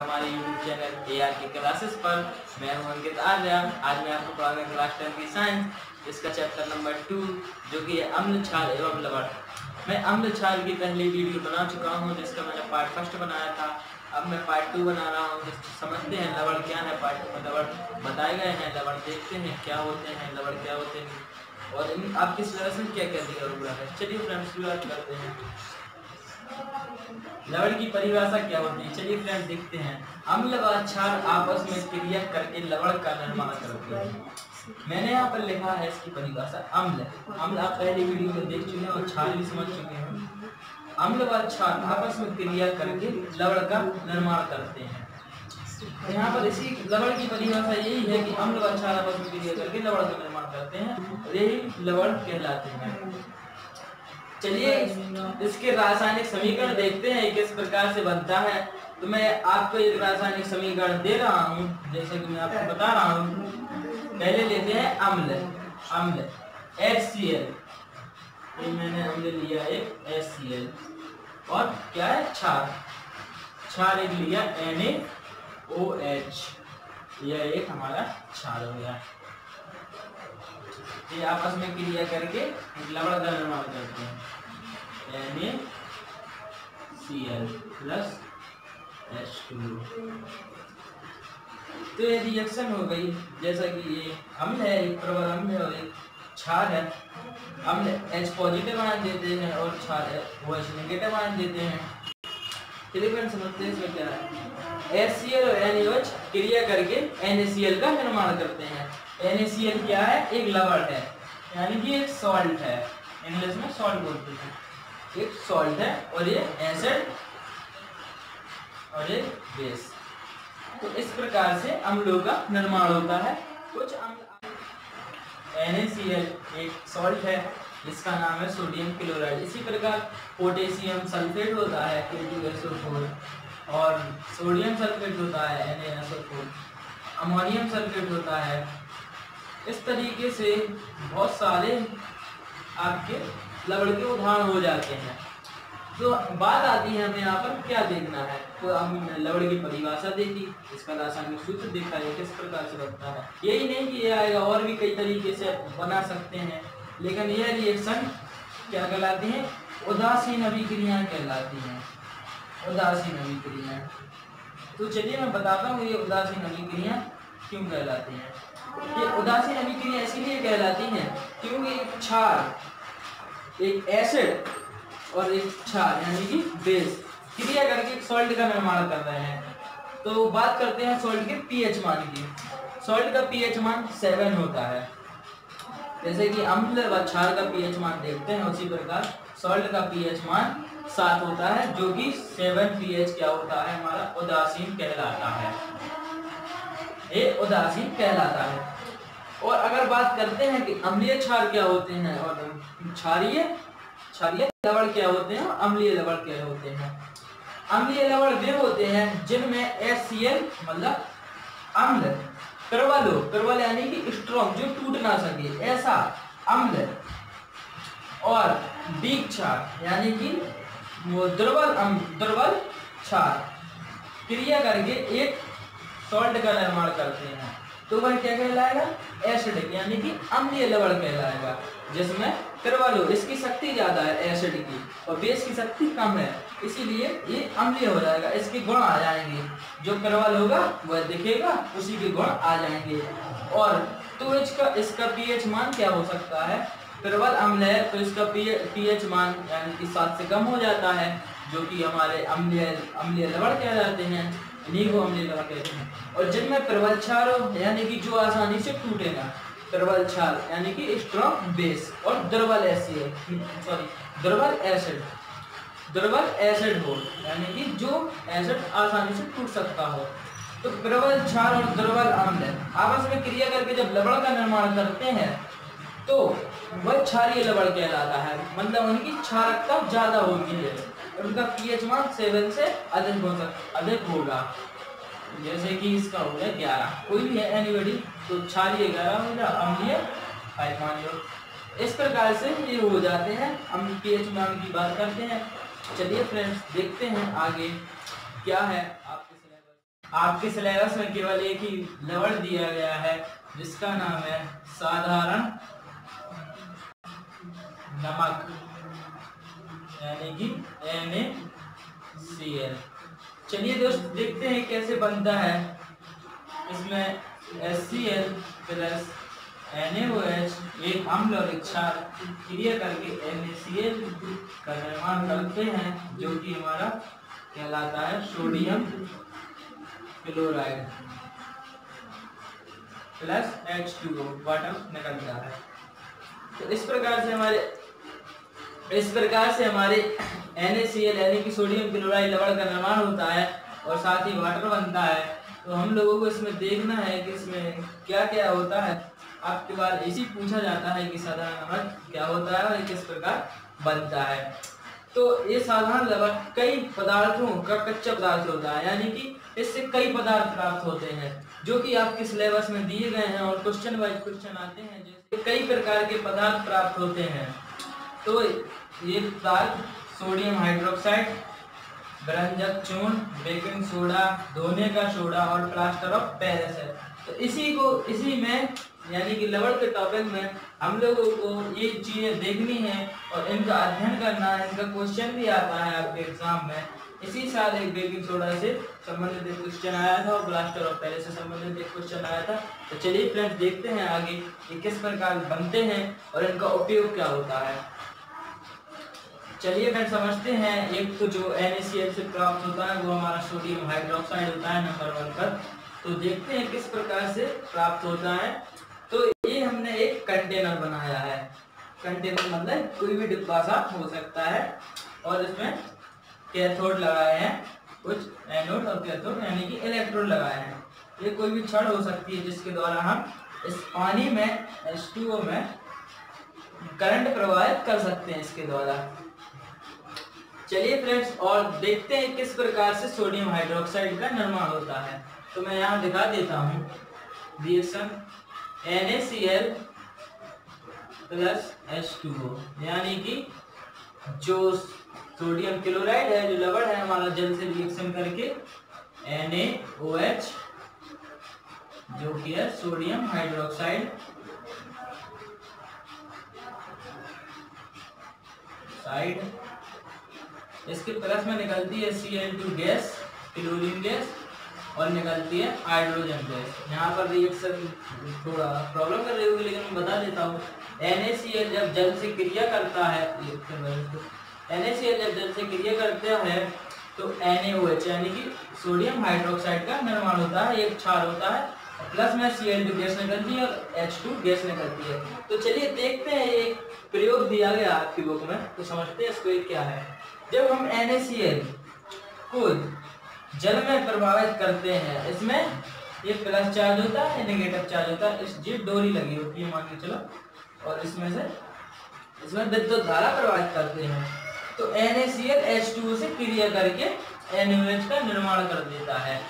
हमारे YouTube channel AR की classes पर। मैं हूं अंकित आर्या। आज मैं आपको पढ़ाऊंगा क्लास 10 की साइंस, इसका चैप्टर नंबर 2 जो कि है अम्ल क्षार एवं लवण। मैं अम्ल क्षार की पहली वीडियो बना चुका हूं जिसका मैंने पार्ट फर्स्ट बनाया था। अब मैं पार्ट 2 बना रहा हूं। समझते हैं लवण क्या है। पार्ट 2 में लवण बताए गए हैं। लवण देखते हैं क्या होते हैं, लवण क्या होते हैं और इन आपकी सिलेबस में क्या क्या दिया हुआ है। चलिए फ्रेंड्स शुरुआत करते हैं। लवण की परिभाषा क्या होती है, चलिए फ्रेंड्स देखते हैं। अम्ल व क्षार आपस में क्रिया करके लवण का निर्माण करते हैं। मैंने यहाँ पर लिखा है इसकी परिभाषा अम्ल। अम्ल आप पहली वीडियो में देख चुके हैं और क्षार भी समझ चुके हैं। अम्ल व क्षार आपस में क्रिया करके लवण का निर्माण करते हैं। यहाँ पर इसी लवण की परिभाषा यही है कि अम्ल व क्षार आपस में क्रिया करके लवण का निर्माण करते हैं, यही लवण कहलाते हैं। चलिए इसके रासायनिक समीकरण देखते हैं किस प्रकार से बनता है। तो मैं आपको एक रासायनिक समीकरण दे रहा हूँ, जैसे कि मैं आपको बता रहा हूँ। पहले लेते हैं अम्ल। अम्ल HCl, ये मैंने अम्ल लिया एक HCl। और क्या है क्षार, क्षार एक लिया NaOH, यह एक हमारा क्षार हो गया। ये आपस में क्रिया करके लवण का निर्माण करते हैं। NaCl plus H2। तो ये रिएक्शन हो गई, जैसा कि ये अम्ल है, एक प्रबल अम्ल है और एक क्षार है। अम्ल H पॉजिटिव आयन देते हैं और क्षार OH नेगेटिव आयन देते हैं। चलिए समझते हैं इसमें क्या है। HCl और NaOH क्रिया करके NaCl का निर्माण करते हैं। NaCl क्या है, एक लवण है, यानी कि एक सॉल्ट है। इंग्लिश में सॉल्ट बोलते हैं। एक सॉल्ट है और ये एसिड और ये बेस। तो इस प्रकार से अम्लों का निर्माण होता है। कुछ अम्ल NaCl एक सॉल्ट है जिसका नाम है सोडियम क्लोराइड। इसी प्रकार पोटेशियम सल्फेट होता है K2SO4, और सोडियम सल्फेट होता है NaSO4, अमोनियम सल्फेट होता है। इस तरीके से बहुत सारे आपके लवण के उदाहरण हो जाते हैं। तो बात आती है हमें यहाँ पर क्या देखना है। तो हमने लवण की परिभाषा देखी, इसका रासायनिक सूत्र देखा है किस प्रकार से बनता है। यही नहीं कि ये आएगा, और भी कई तरीके से बना सकते हैं, लेकिन यह रिएक्शन क्या कहलाती है, उदासीन अभिक्रियाएं कहलाती हैं। उदासीन अभिक्रियाएं। तो चलिए मैं बताता हूँ ये उदासीन अभिक्रियाएं क्यों कहलाती हैं। ये उदासीन अभिक्रिया इसीलिए कहलाती हैं क्योंकि एक क्षार, एक एसिड और एक क्षार यानी कि बेस क्रिया करके एक सॉल्ट का निर्माण कर रहे हैं। तो बात करते हैं सॉल्ट के पीएच मान की। सॉल्ट का पीएच मान 7 होता है। जैसे कि अम्ल व क्षार का पीएच मान देखते हैं, उसी प्रकार सॉल्ट का पीएच मान 7 होता है, जो कि 7 पीएच क्या होता है, हमारा उदासीन कहलाता है। ये उदासीन कहलाता है। और अगर बात करते हैं कि अम्लीय क्षार क्या होते हैं और क्षारीय लवण क्या होते हैं, अम्लीय लवण क्या होते हैं। अम्लीय लवण वे होते हैं जिनमें HCl मतलब अम्ल, प्रबल हो, प्रबल यानी कि स्ट्रॉन्ग, जो टूट ना सके, ऐसा अम्ल, और वीक क्षार यानी कि वो दुर्बल क्षार क्रिया करके एक सॉल्ट का निर्माण करते हैं। तो वह क्या कहलाएगा, एसिडिक यानी कि अम्लीय लवण कहलाएगा, जिसमें प्रबल हो, इसकी शक्ति ज्यादा है एसिड की और बेस की शक्ति कम है, इसीलिए ये अम्लीय हो जाएगा। इसके गुण आ जाएंगे, जो प्रबल होगा वह दिखेगा, उसी के गुण आ जाएंगे। और तो इसका पीएच मान क्या हो सकता है, प्रबल अम्ल है तो इसका पीएच मान यानी कि 7 से कम हो जाता है, जो कि हमारे अम्लीय लवण कहलाते हैं, इन्हीं को अम्लीय लवण कहते हैं। और जिनमें प्रबल क्षार हो यानी कि जो आसानी से टूटेगा, प्रबल क्षार यानी कि स्ट्रॉन्ग बेस, और दुर्बल एसिड हो यानी कि जो एसिड आसानी से टूट सकता हो। तो प्रबल क्षार और दुर्बल अम्ल आपस में क्रिया करके जब लवण का निर्माण करते हैं तो वह क्षारीय लवण कहलाता है, मतलब उनकी क्षारकता ज्यादा होती है, उनका पीएच मान 7 से अधिक होगा। जैसे कि इसका हो गया 11, कोई भी है एनीबॉडी, तो क्षारीय 11 हो गया, अम्लीय 5 मान लो। इस प्रकार से ये हो जाते हैं। हम पीएच मान की बात करते हैं। चलिए फ्रेंड्स देखते हैं आगे क्या है। आपके सिलेबस में केवल एक ही लवण दिया गया है जिसका नाम है साधारण नमक, यानी कि NaCl। चलिए दोस्त देखते हैं कैसे बनता है। इसमें HCl प्लस NaOH एक अम्ल और एक क्षार क्रिया करके NaCl का निर्माण करते हैं, जो कि हमारा कहलाता है sodium chloride plus H2O, water निकलता है। तो इस प्रकार से हमारे NaCl यानी कि सोडियम क्लोराइड लवण का निर्माण होता है और साथ ही वाटर बनता है। तो हम लोगों को इसमें देखना है कि इसमें क्या क्या होता है। आपके बार इसी पूछा जाता है कि साधारण नमक क्या होता है और किस प्रकार बनता है। तो ये साधारण लवण कई पदार्थों का कच्चा पदार्थ होता है, यानी कि इससे कई पदार्थ प्राप्त होते हैं जो कि आपके सिलेबस में दिए गए हैं और क्वेश्चन वाइज क्वेश्चन आते हैं, जैसे कई प्रकार के पदार्थ प्राप्त होते हैं। तो ये पदार्थ सोडियम हाइड्रोक्साइड, व्यंजक चूर्ण, बेकिंग सोडा, धोने का सोडा और प्लास्टर ऑफ पेरिस है। तो इसी में यानी कि लवण के टॉपिक में हम लोगों को ये चीजें देखनी है और इनका अध्ययन करना है। इनका क्वेश्चन भी आता है आपके एग्जाम में। इसी साल एक बेकिंग सोडा से संबंधित एक क्वेश्चन आया था और प्लास्टर ऑफ पेरिस से संबंधित एक क्वेश्चन आया था। तो चलिए फ्रेंड्स देखते हैं आगे ये किस प्रकार बनते हैं और इनका उपयोग क्या होता है। चलिए फ्रेंड्स समझते हैं। एक तो जो NaCl से प्राप्त होता है वो हमारा सोडियम हाइड्रोक्साइड होता है नंबर 1 पर। तो देखते हैं किस प्रकार से प्राप्त होता है। तो ये हमने एक कंटेनर बनाया है। कंटेनर मतलब कोई भी डिब्बा सा हो सकता है और इसमें कैथोड लगाए हैं, कुछ एनोड और कैथोड यानी कि इलेक्ट्रोड लगाए हैं। ये कोई भी छड़ हो सकती है जिसके द्वारा हम इस पानी में H2O में करंट प्रवाहित कर सकते हैं इसके द्वारा। चलिए फ्रेंड्स और देखते हैं किस प्रकार से सोडियम हाइड्रोक्साइड का निर्माण होता है। तो मैं यहाँ दिखा देता हूँ रिएक्शन NaCl प्लस H2O, यानी कि जो सोडियम क्लोराइड है, जो लवण है हमारा, जल से रिएक्शन करके NaOH जो कि है सोडियम हाइड्रोक्साइड साइड, इसके प्लस में निकलती है Cl2 गैस, क्लोरीन गैस, और निकलती है हाइड्रोजन गैस। यहाँ पर रिएक्शन थोड़ा प्रॉब्लम कर रही होगी लेकिन मैं बता देता हूँ। NaCl जब जल से क्रिया करता है तो NaOH यानी कि सोडियम हाइड्रोक्साइड का निर्माण होता है, एक क्षार होता है, प्लस में Cl2 गैस निकलती है और H2 गैस निकलती है। तो चलिए देखते हैं, एक प्रयोग दिया गया आपकी बुक में, तो समझते हैं इसको क्या है। जब हम NaCl को जल में प्रभावित करते हैं, इसमें ये प्लस चार्ज होता है, नेगेटिव चार्ज होता है, ये डोरी लगी होती है मान के चलो, और इसमें विद्युत धारा प्रवाहित करते हैं। तो NaCl H2O से क्रिया करके NaOH का निर्माण कर देता है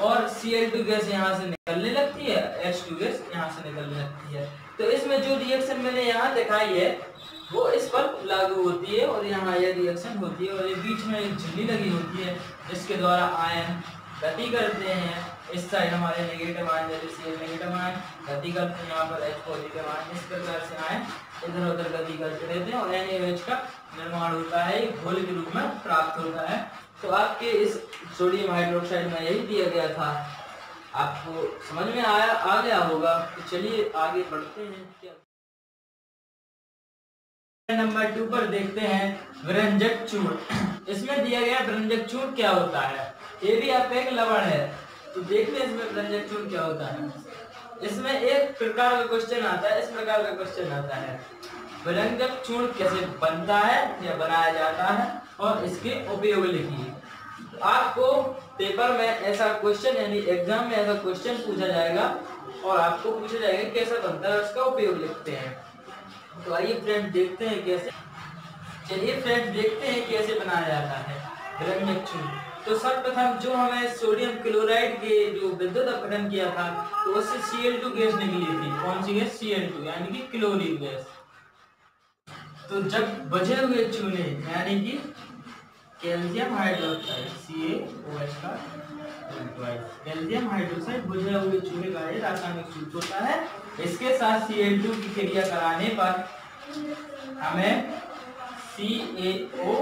और Cl2 गैस यहाँ से निकलने लगती है, H2 गैस यहाँ से निकलने लगती है। तो इसमें जो रिएक्शन मैंने यहाँ दिखाई है वो इस पर लागू होती है और यहाँ ये रिएक्शन होती है और ये बीच में एक झिल्ली लगी होती है जिसके द्वारा आयन गति करते हैं। इस साइड हमारे नेगेटिव आयन जैसे Cl नेगेटिव आयन गति करते हैं, यहाँ पर H पॉजिटिव आयन, इस प्रकार से आयन इधर उधर गति करते रहते हैं और NaOH का निर्माण होता है, एक घोल के रूप में प्राप्त होता है। तो आपके इस सोडियम हाइड्रोक्साइड में यही दिया गया था, आपको समझ में आ गया होगा। तो चलिए आगे बढ़ते हैं। नंबर 2 पर देखते हैं व्यंजक चूर्ण। इसमें दिया गया व्यंजक चूर्ण क्या होता है। ये भी आपका एक लवण है, तो देखते हैं इसमें व्यंजक चूर्ण क्या होता है। इसमें एक प्रकार का क्वेश्चन आता है, इस प्रकार का क्वेश्चन आता है, व्यंजक चूर्ण कैसे बनता है या बनाया जाता है और इसके उपयोग लिखिए। तो आपको पेपर में ऐसा क्वेश्चन यानी एग्जाम में ऐसा क्वेश्चन पूछा जाएगा और आपको पूछा जाएगा कैसा बनता है, उसका उपयोग लिखते हैं। तो आइए फ्रेंड्स देखते हैं कैसे। चलिए फ्रेंड्स देखते हैं कैसे बनाया जाता है व्यंजक चूर्ण। तो सर्वप्रथम जो हमें सोडियम क्लोराइड के जो विद्युत अपघटन किया था तो उससे Cl2 गैस निकली थी। कौन सी गैस? Cl2 यानी कि क्लोरीन गैस। तो जब बचे हुए चूने यानी कि कैल्शियम हाइड्रोक्साइड CaOH का कैल्शियम हाइड्रोक्साइड बुझे हुए चूहे का ये रासायनिक सूत्र होता है। इसके साथ Cl2 की क्रिया कराने पर हमें CaOCl2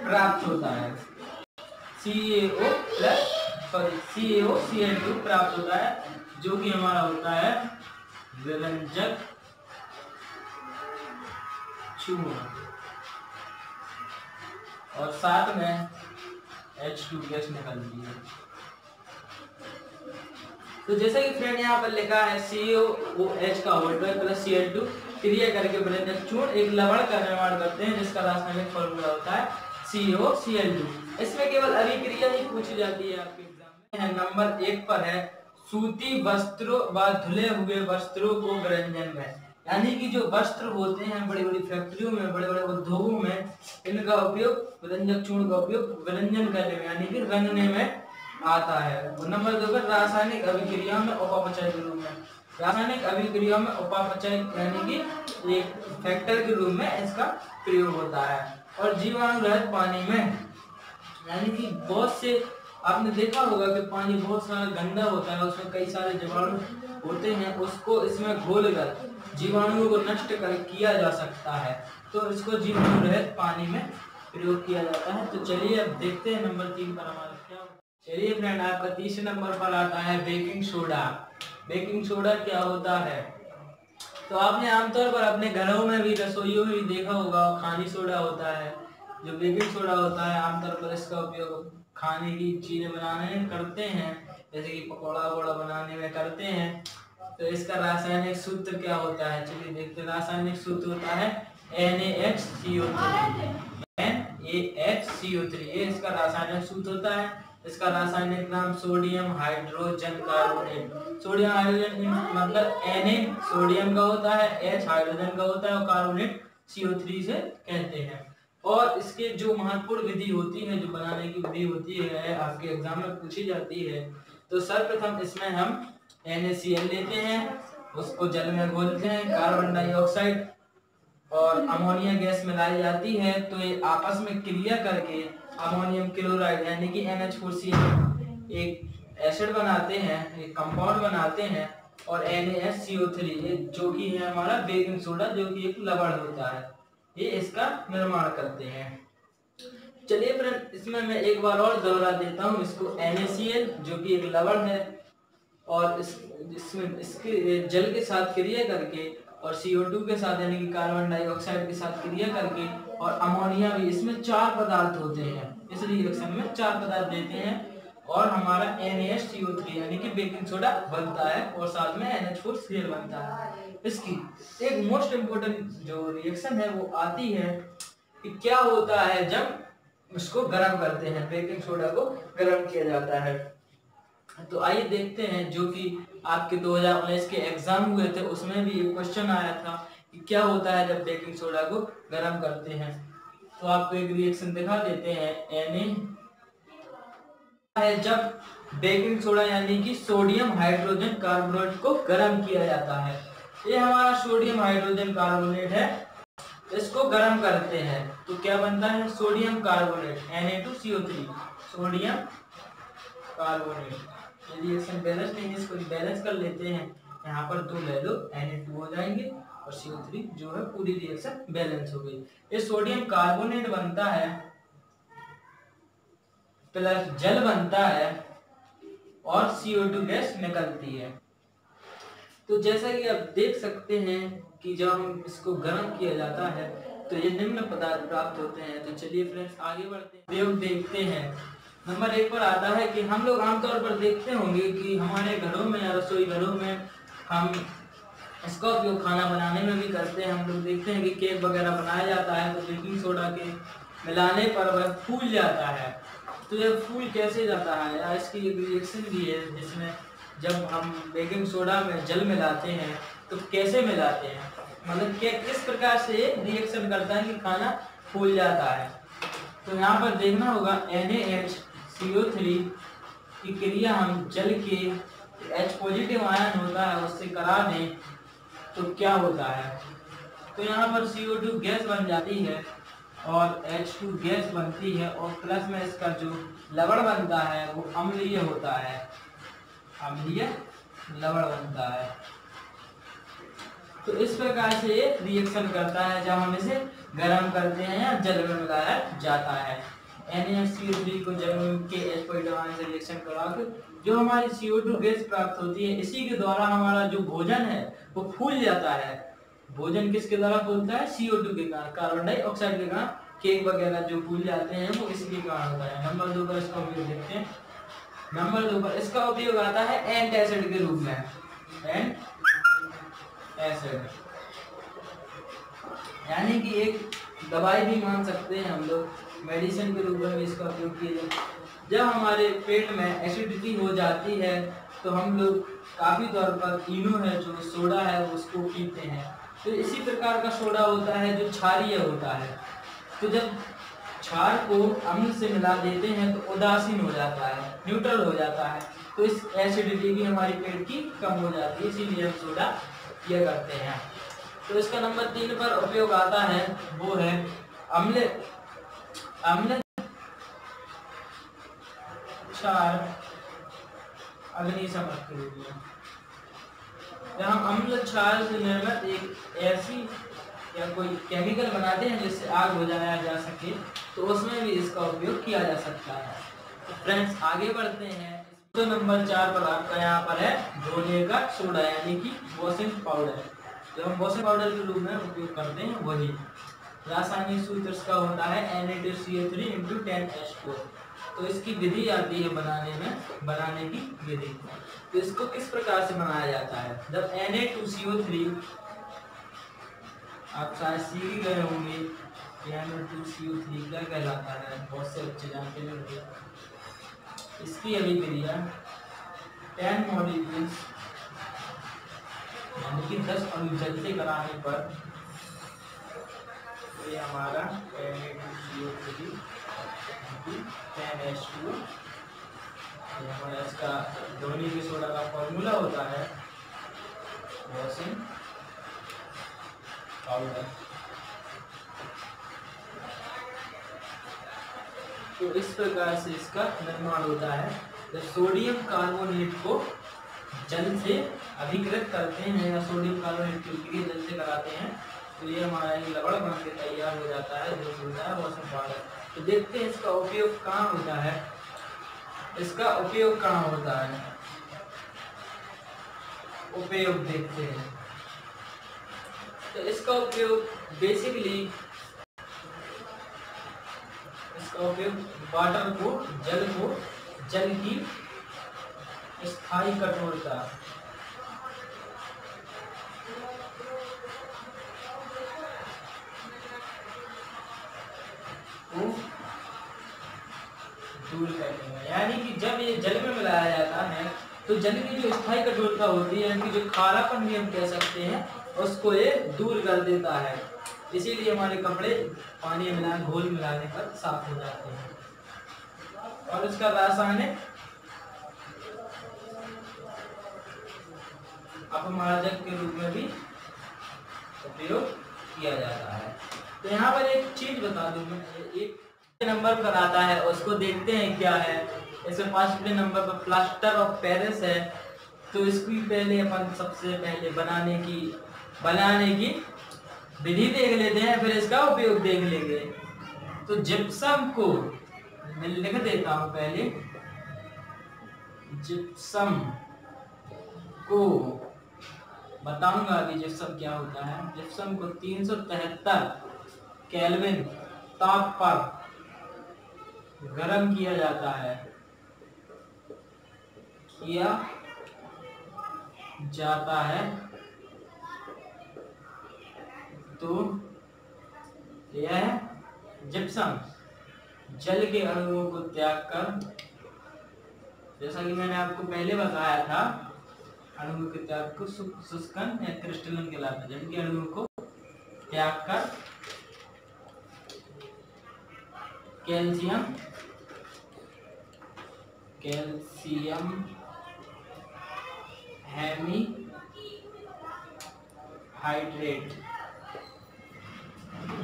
प्राप्त होता है। CaOCl2 प्राप्त होता है, जो कि हमारा होता है विरंजक चूहा, और साथ में H2 गैस निकलती है। तो जैसे कि फ्रेंड यहाँ पर लिखा है CaOH का होल स्क्वायर प्लस Cl2 क्रिया करके विरंजक चूर्ण एक लवण का निर्माण करते हैं, जिसका रासायनिक फॉर्मूला होता है CaOCl2। इसमें केवल अभिक्रिया ही पूछी जाती है आपके एग्जाम में। नंबर 1 पर है सूती वस्त्रों व धुले हुए वस्त्रों को विरंजन में, यानी कि जो वस्त्र होते हैं बड़ी बड़ी फैक्ट्रियों में, बड़े बड़े उद्योगों में, इनका उपयोग विरंजक चूर्ण का उपयोग विरंजन करने में यानी कि रंगने में आता है। नंबर 2 पर रासायनिक अभिक्रिया में उपापचय के रूप में, रासायनिक अभिक्रिया में उपापचय यानी कि एक फैक्टर के रूप में इसका प्रयोग होता है। और जीवाणु रहित पानी में, यानी कि बहुत से आपने देखा होगा कि पानी बहुत सारा गंदा होता है, उसमें कई सारे जीवाणु होते हैं, उसको इसमें घोलकर जीवाणुओं को नष्ट किया जा सकता है, तो इसको जीवाणु रहित पानी में प्रयोग किया जाता है। तो चलिए अब देखते हैं नंबर 3 पर हमारा क्या होता है। चलिए फ्रेंड, आपका तीसरे नंबर पर आता है बेकिंग सोडा। बेकिंग सोडा क्या होता है? तो आपने आमतौर पर अपने घरों में भी, रसोइयों में भी देखा होगा, खानी सोडा होता है। जो बेकिंग सोडा होता है आमतौर पर इसका उपयोग खाने की चीजें बनाने में करते हैं, जैसे कि पकौड़ा वकौड़ा बनाने में करते हैं। तो इसका रासायनिक सूत्र क्या होता है? चलिए देखते हैं। रासायनिक सूत्र होता है NaHCO3। NaHCO3 ये इसका रासायनिक सूत्र होता है। इसका रासायनिक नाम sodium hydrogen carbonate. Sodium hydrogen मतलब Na सोडियम का होता है, H हाइड्रोजन का होता है और कार्बोनेट CO3 से कहते हैं। और इसके जो महत्वपूर्ण विधि होती है, जो बनाने की विधि होती है, आपके एग्जाम में पूछी जाती है। तो सर्वप्रथम इसमें हम NaCl लेते हैं, उसको जल में घोलते हैं, कार्बन डाइऑक्साइड और अमोनिया गैस मिलाई जाती है, तो ये आपस में क्रिया करके अमोनियम क्लोराइड यानी कि NH4Cl एक एसिड बनाते हैं, एक कंपाउंड बनाते हैं, और NaHCO3 जो कि है हमारा बेकिंग सोडा, जो कि एक लवण होता है, ये इसका निर्माण करते हैं। चलिए फ्रेंड, इसमें मैं एक बार और दोहरा देता हूँ इसको। NaCl जो कि एक लवण है, और इसमें इसके जल के साथ क्रिया करके और CO2 के साथ यानी कि कार्बन डाइऑक्साइड के साथ क्रिया करके और अमोनिया भी, इसमें 4 पदार्थ होते हैं। इस रिएक्शन में 4 पदार्थ देते हैं और हमारा NaHCO3 यानी कि बेकिंग सोडा बनता है, और साथ में NH4Cl बनता है। इसकी एक मोस्ट इम्पोर्टेंट जो रिएक्शन है वो आती है कि क्या होता है जब इसको गर्म करते हैं, बेकिंग सोडा को गर्म किया जाता है। तो आइए देखते हैं, जो कि आपके 2019 के एग्जाम हुए थे, उसमें भी एक क्वेश्चन आया था कि क्या होता है जब बेकिंग सोडा को गर्म करते हैं। तो आपको एक रिएक्शन दिखा देते हैं। जब बेकिंग सोडा यानी कि सोडियम हाइड्रोजन कार्बोनेट को गर्म किया जाता है, ये हमारा सोडियम हाइड्रोजन कार्बोनेट है, इसको गर्म करते हैं तो क्या बनता है? Sodium carbonate Na2CO3, sodium carbonate. Reaction balance नहीं, इसको बैलेंस कर लेते हैं, यहाँ पर 2 ले लो, Na2 हो जाएंगे और CO3 जो है, पूरी रिएक्शन बैलेंस हो गई। ये सोडियम कार्बोनेट बनता है प्लस जल बनता है और CO2 गैस निकलती है। तो जैसा कि आप देख सकते हैं कि जब हम इसको गर्म किया जाता है तो ये निम्न पदार्थ प्राप्त होते हैं। तो चलिए फ्रेंड्स आगे बढ़ते हैं, प्रयोग देखते हैं। नंबर 1 पर आता है कि हम लोग आमतौर पर देखते होंगे कि हमारे घरों में या रसोई घरों में हम इसका उपयोग खाना बनाने में भी करते हैं। हम लोग देखते हैं कि केक वगैरह बनाया जाता है तो बेकिंग सोडा के मिलाने पर वह फूल जाता है। तो यह फूल कैसे जाता है, या इसकी एक रिएक्शन भी है जिसमें जब हम बेकिंग सोडा में जल मिलाते हैं तो कैसे मिलाते हैं, मतलब किस प्रकार से रिएक्शन करता है कि खाना फूल जाता है। तो यहाँ पर देखना होगा NaHCO3 की क्रिया हम जल के H पॉजिटिव आयन होता है उससे करा दें तो क्या होता है। तो यहाँ पर CO2 गैस बन जाती है और H2 गैस बनती है और प्लस में इसका जो लवण बनता है वो अम्लीय होता है, अम्लीय लवण बनता है। तो इस प्रकार से ये रिएक्शन करता है जब हम इसे गर्म करते हैं या जल में मिलाया जाता है। NaCO3 को जल के H+ से रिएक्शन करा के जो हमारी CO2 गैस प्राप्त होती है, इसी के द्वारा हमारा जो भोजन है वो फूल जाता है। भोजन किसके द्वारा फूलता है? CO2 के कारण, कार्बन डाइऑक्साइड के कारण। केक वगैरह जो फूल जाते हैं वो इसी के कारण होता है। नंबर 2 पर इसका उपयोग देखते हैं। नंबर 2 पर इसका उपयोग आता है एंटासिड के रूप में। एसिड यानी कि एक दवाई भी मान सकते हैं हम लोग, मेडिसिन के रूप में भी इसका उपयोग किया जाता है। जब हमारे पेट में एसिडिटी हो जाती है तो हम लोग काफी तौर पर इनो है जो सोडा है उसको पीते हैं। तो इसी प्रकार का सोडा होता है जो क्षारीय होता है। तो जब क्षार को अम्ल से मिला देते हैं तो उदासीन हो जाता है, न्यूट्रल हो जाता है। तो इस एसिडिटी भी हमारी पेट की कम हो जाती है, इसीलिए हम सोडा किया करते हैं। तो इसका नंबर 3 पर उपयोग आता है वो है अम्ल क्षार अग्निशमन के रूप में। जब हम अम्ल क्षार से निर्मित एक ऐसी या कोई केमिकल बनाते हैं जिससे आग बुझाया जा सके तो उसमें भी इसका उपयोग किया जा सकता है। तो फ्रेंड्स आगे बढ़ते हैं। तो नंबर 4 पर आपका यहाँ पर है धोने का सोडा यानी कि वॉशिंग पाउडर। जब हम वॉशिंग पाउडर के रूप में उपयोग करते हैं वही रासायनिक सूत्र इसका होता है Na2CO3 × 10H2। तो इसकी विधि आती है बनाने की विधि। तो इसको किस प्रकार से बनाया जाता है? जब Na2CO3 आप शायद सीख गए होंगे Na2CO3 क्या कहलाता है, बहुत से बच्चे जानते होंगे। इसकी अभिक्रिया 10 मॉलिक्यूल्स यानी कि 10 अणु जल से कराने पर ये हमारा Na2CO3 10H2 हमारा इसका धोने के सोडा का फॉर्मूला होता है वॉशिंग पाउडर। तो इस प्रकार से इसका निर्माण होता है। जब सोडियम कार्बोनेट को जल से अभिकृत करते हैं या सोडियम कार्बोनेट की अभिक्रिया जल से कराते हैं तो ये हमारा एक लवण बन के तैयार हो जाता है जो होता है वॉशिंग पाउडर। तो देखते हैं इसका उपयोग कहाँ होता है। इसका उपयोग कहाँ होता है, उपयोग देखते हैं। तो इसका उपयोग बेसिकली इसका उपयोग वाटर को जल की स्थायी कठोरता को दूर करने में, यानी कि जब ये जल में मिलाया जाता है तो जल की जो स्थायी कठोरता होती है यानी कि जो खारापन भी हम कह सकते हैं उसको ये दूर कर देता है। इसीलिए हमारे कपड़े पानी मिला घोल मिलाने पर साफ हो जाते हैं। और इसका रासायनिक अपमार्जक के रूप में भी उपयोग किया जाता है। तो यहाँ पर एक चीज बता दूं मैं, एक नंबर पर आता है उसको देखते हैं क्या है। इसमें 5वें नंबर पर प्लास्टर ऑफ पेरिस है। तो इसकी पहले अपन सबसे पहले बनाने की विधि देख लेते हैं, फिर इसका उपयोग देख लेंगे। तो जिप्सम को मैं लिख देता हूं, पहले जिप्सम को बताऊंगा कि जिप्सम क्या होता है। जिप्सम को 373 केल्विन ताप पर गर्म किया जाता है, तो यह जिप्सम जल के अणुओं को त्याग कर, जैसा कि मैंने आपको पहले बताया था, अणुओं के त्याग को शुष्कन या क्रिस्टलन कहलाता है। जल के अणुओं को त्याग कर कैल्शियम हेमीहाइड्रेट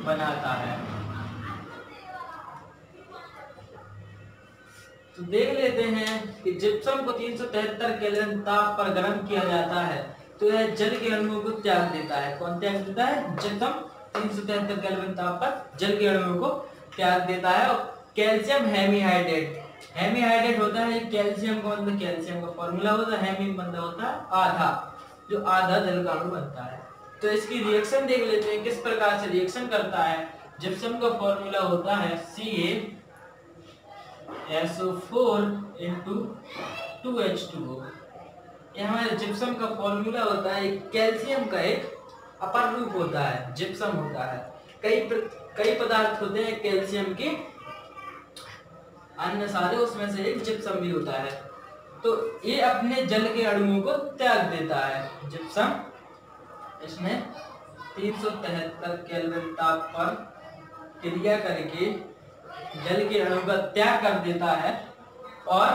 बनाता है। तो देख लेते हैं कि जिप्सम को 373 केल्विन ताप पर गर्म किया जाता है तो यह जल के अणुओं को त्याग देता है। कौन त्याग देता है? जिप्सम 373 केल्विन ताप पर जल के अणुओं को त्याग देता है। और कैल्शियम हेमीहाइड्रेट, हेमीहाइड्रेट होता है कैल्शियम का मतलब कैल्शियम का फॉर्मूला होता है, हेमी मतलब होता है आधा, जो आधा जल का अणु बनता है। तो इसकी रिएक्शन देख लेते हैं किस प्रकार से रिएक्शन करता है। जिप्सम का फॉर्मूला होता है CaSO4 * 2H2O। ये हमारे जिप्सम का फॉर्मूला होता है, कैल्शियम का एक अपर रूप होता है, जिप्सम होता है। कई पदार्थ होते हैं कैल्शियम के अन्य सारे, उसमें से एक जिप्सम भी होता है। तो ये अपने जल के अणुओं को त्याग देता है जिप्सम। इसमें 373 केल्विन ताप पर क्रिया करके जल के अणु का त्याग कर देता है और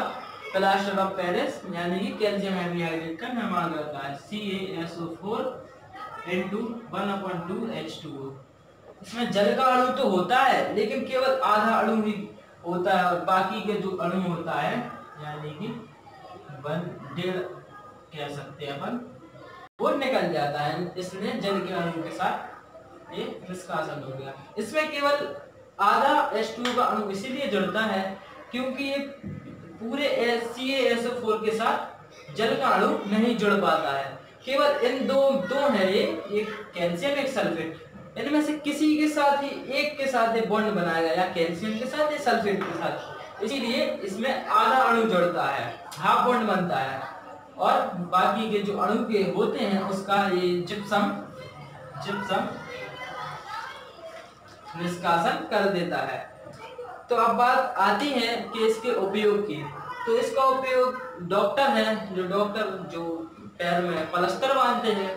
प्लास्टर ऑफ पेरिस यानी कि कैल्शियम हेमीहाइड्रेट का निर्माण करता है, CaSO4 * 1/2H2O। इसमें जल का अणु तो होता है लेकिन केवल आधा अणु ही होता है और बाकी के जो अणु होता है यानी कि 1.5 कह सकते हैं अपन, वो निकल जाता है। इसलिए जल के अणु के साथ ये निष्कासन हो गया। इसमें केवल आधा H2O का अणु इसीलिए जुड़ता है क्योंकि ये पूरे CaSO4 के साथ जल का अणु नहीं जुड़ पाता है। केवल इन दो है ये, एक कैल्शियम एक सल्फेट, इनमें से किसी के साथ ही एक के साथ बॉन्ड बनाएगा, या कैल्शियम के साथ या सल्फेट के साथ, इसीलिए इसमें आधा अणु जुड़ता है, हाफ बॉन्ड बनता है और बाकी के जो अणु के होते हैं उसका ये जिप्सम निष्कासन कर देता है। तो अब बात आती है कि इसके उपयोग की। तो इसका उपयोग डॉक्टर है, जो पैर में प्लास्टर बांधते हैं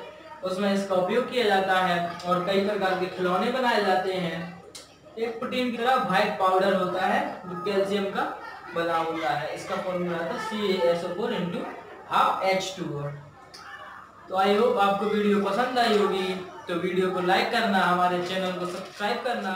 उसमें इसका उपयोग किया जाता है और कई प्रकार के खिलौने बनाए जाते हैं। एक प्रोटीन की तरह व्हाइट पाउडर होता है जो कैल्शियम का बना होता है, इसका फॉर्मूला था CaSO4 * 1/2H2O। तो आई होप आपको वीडियो पसंद आई होगी, तो वीडियो को लाइक करना, हमारे चैनल को सब्सक्राइब करना।